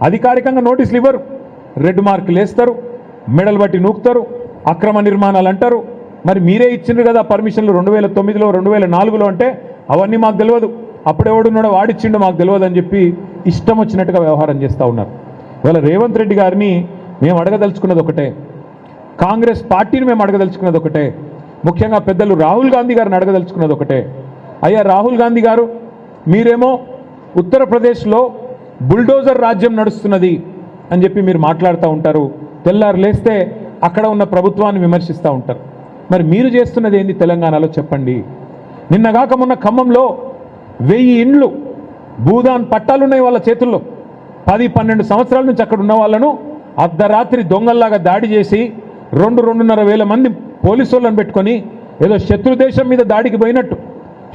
అధికారికంగా నోటీసులు ఇవ్వరు, రెడ్ మార్కులు వేస్తారు, మెడల్ బట్టి నూకుతారు, అక్రమ నిర్మాణాలు అంటారు. మరి మీరే ఇచ్చిండ్రు కదా పర్మిషన్లు 2009లో 2004లో అంటే అవన్నీ మాకు తెలియదు, అప్పుడెవడున్నాడో వాడిచ్చిండో మాకు తెలియదు అని చెప్పి ఇష్టం వచ్చినట్టుగా వ్యవహారం చేస్తూ ఉన్నారు. ఇవాళ రేవంత్ రెడ్డి గారిని మేము అడగదలుచుకున్నది ఒకటే, కాంగ్రెస్ పార్టీని మేము అడగదలుచుకున్నది ఒకటే, ముఖ్యంగా పెద్దలు రాహుల్ గాంధీ గారిని అడగదలుచుకున్నది ఒకటే. అయ్యా రాహుల్ గాంధీ గారు, మీరేమో ఉత్తరప్రదేశ్లో బుల్డోజర్ రాజ్యం నడుస్తున్నది అని చెప్పి మీరు మాట్లాడుతూ ఉంటారు, తెల్లారు లేస్తే అక్కడ ఉన్న ప్రభుత్వాన్ని విమర్శిస్తూ ఉంటారు. మరి మీరు చేస్తున్నది ఏంది తెలంగాణలో చెప్పండి. నిన్నగాక మొన్న ఖమ్మంలో 1000 ఇండ్లు భూదాన్ పట్టాలున్నాయి వాళ్ళ చేతుల్లో. 10-12 సంవత్సరాల నుంచి అక్కడ ఉన్న వాళ్ళను అర్ధరాత్రి దొంగల్లాగా దాడి చేసి 2-2.5 వేల మంది పోలీసు వాళ్ళని పెట్టుకొని ఏదో శత్రుదేశం మీద దాడికి పోయినట్టు,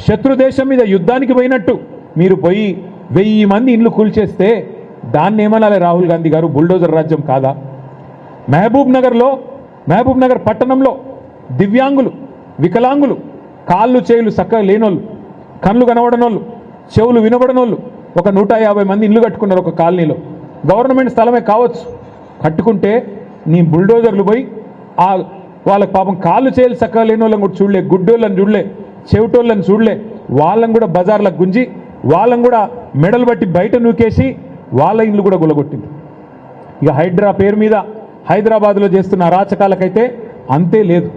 శత్రుదేశం మీద యుద్ధానికి పోయినట్టు మీరు పోయి 1000 మంది ఇండ్లు కూల్చేస్తే దాన్ని ఏమనాలి రాహుల్ గాంధీ గారు? బుల్డోజర్ రాజ్యం కాదా? మహబూబ్ నగర్ పట్టణంలో దివ్యాంగులు, వికలాంగులు, కాళ్ళు చేయులు చక్కగా లేనోళ్ళు, కళ్ళు కనబడనోళ్ళు, చెవులు వినబడనోళ్ళు ఒక 150 మంది ఇల్లు కట్టుకున్నారు ఒక కాలనీలో. గవర్నమెంట్ స్థలమే కావచ్చు, కట్టుకుంటే నీ బుల్డోజర్లు పోయి వాళ్ళకి పాపం కాళ్ళు చేయులు చక్కగా లేని వాళ్ళని కూడా చూడలే, గుడ్డోళ్ళని చూడలే, చెవిటోళ్ళని చూడలే, వాళ్ళని కూడా బజార్లకు గుంజి వాళ్ళని కూడా మెడలు బట్టి బయట నూకేసి వాళ్ళ ఇల్లు కూడా గులగొట్టింది. ఇక హైడ్రా పేరు మీద హైదరాబాద్లో చేస్తున్న అరాచకాలకైతే అంతే లేదు.